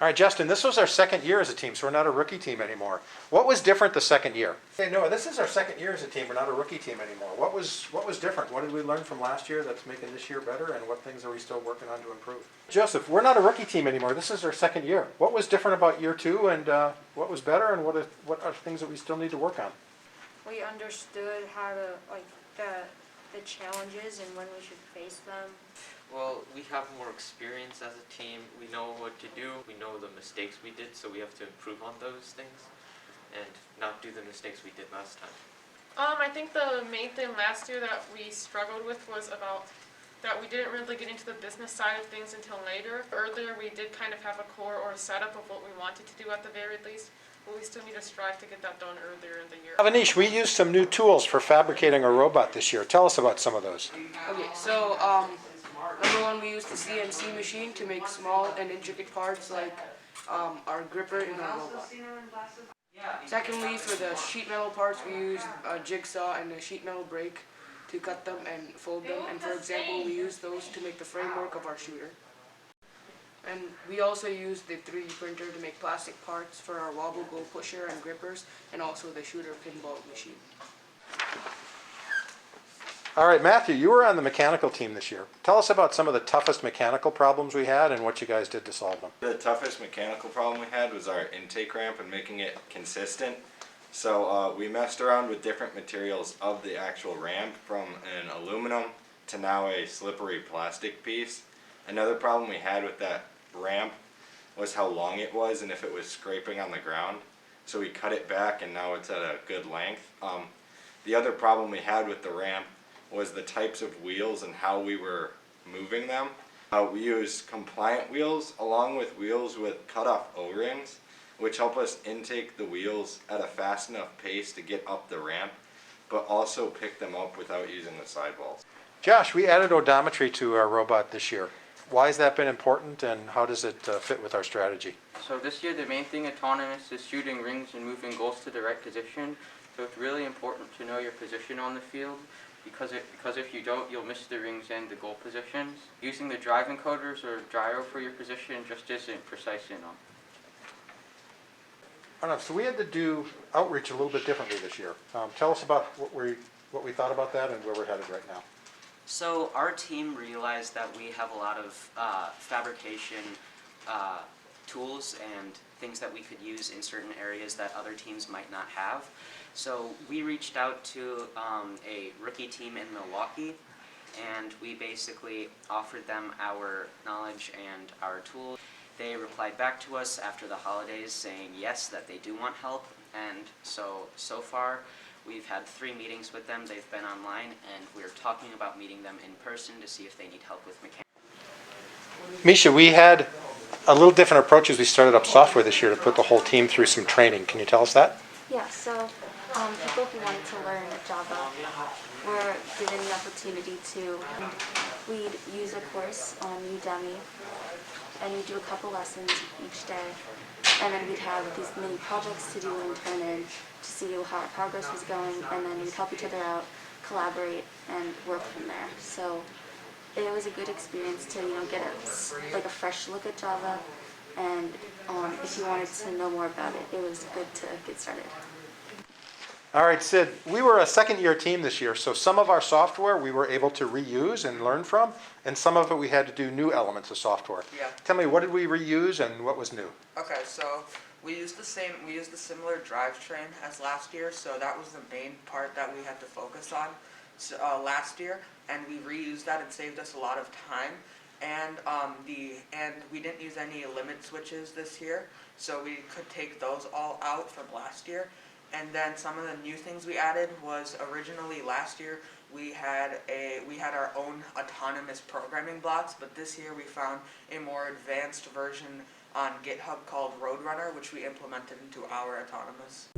All right, Justin, this was our second year as a team, so we're not a rookie team anymore. What was different the second year? Hey, Noah, this is our second year as a team. We're not a rookie team anymore. What was different? What did we learn from last year that's making this year better, and what things are we still working on to improve? Joseph, we're not a rookie team anymore. This is our second year. What was different about year two, and what was better, and what are things that we still need to work on? We understood how to, like, the challenges and when we should face them. Well, we have more experience as a team. We know what to do. We know the mistakes we did, so we have to improve on those things and not do the mistakes we did last time. I think the main thing last year that we struggled with was about that we didn't really get into the business side of things until later. Earlier, we did kind of have a core or a setup of what we wanted to do at the very least, but we still need to strive to get that done earlier in the year. Avanish, we used some new tools for fabricating a robot this year. Tell us about some of those. Okay, so number one, we used the CNC machine to make small and intricate parts like our gripper in our robot. Secondly, for the sheet metal parts, we used a jigsaw and a sheet metal brake to cut them and fold them. And for example, we used those to make the framework of our shooter. And we also used the 3D printer to make plastic parts for our wobble goal pusher and grippers, and also the shooter pinball machine. All right, Matthew, you were on the mechanical team this year. Tell us about some of the toughest mechanical problems we had and what you guys did to solve them. The toughest mechanical problem we had was our intake ramp and making it consistent. So we messed around with different materials of the actual ramp, from an aluminum to now a slippery plastic piece. Another problem we had with that ramp was how long it was and if it was scraping on the ground. So we cut it back and now it's at a good length. The other problem we had with the ramp was the types of wheels and how we were moving them. We used compliant wheels along with wheels with cut-off O-rings, which help us intake the wheels at a fast enough pace to get up the ramp, but also pick them up without using the sidewalls. Josh, we added odometry to our robot this year. Why has that been important, and how does it fit with our strategy? So this year the main thing autonomous is shooting rings and moving goals to the right position. So it's really important to know your position on the field, because if you don't, you'll miss the rings and the goal positions. Using the drive encoders or gyro for your position just isn't precise enough. All right, so we had to do outreach a little bit differently this year. Tell us about what we thought about that and where we're headed right now. So our team realized that we have a lot of fabrication tools and things that we could use in certain areas that other teams might not have. So we reached out to a rookie team in Milwaukee, and we basically offered them our knowledge and our tools. They replied back to us after the holidays saying yes, that they do want help, and so far we've had 3 meetings with them. They've been online, and we're talking about meeting them in person to see if they need help with mechanics. Misha, we had a little different approach as we started up software this year to put the whole team through some training. Can you tell us that? Yeah, so people who wanted to learn Java were given the opportunity to. We'd use a course on Udemy, and we'd do a couple lessons each day, and then we'd have these mini projects to do and turn in to see how our progress was going, and then we'd help each other out, collaborate, and work from there. So it was a good experience to get a fresh look at Java, and if you wanted to know more about it, it was good to get started. All right, Sid, we were a second-year team this year, so some of our software we were able to reuse and learn from, and some of it we had to do new elements of software. Yeah. Tell me, what did we reuse and what was new? Okay, so we used the similar drivetrain as last year, so that was the main part that we had to focus on last year, and we reused that and saved us a lot of time. And we didn't use any limit switches this year, so we could take those all out from last year. And then some of the new things we added was originally last year we had our own autonomous programming blocks, but this year we found a more advanced version on GitHub called Roadrunner, which we implemented into our autonomous.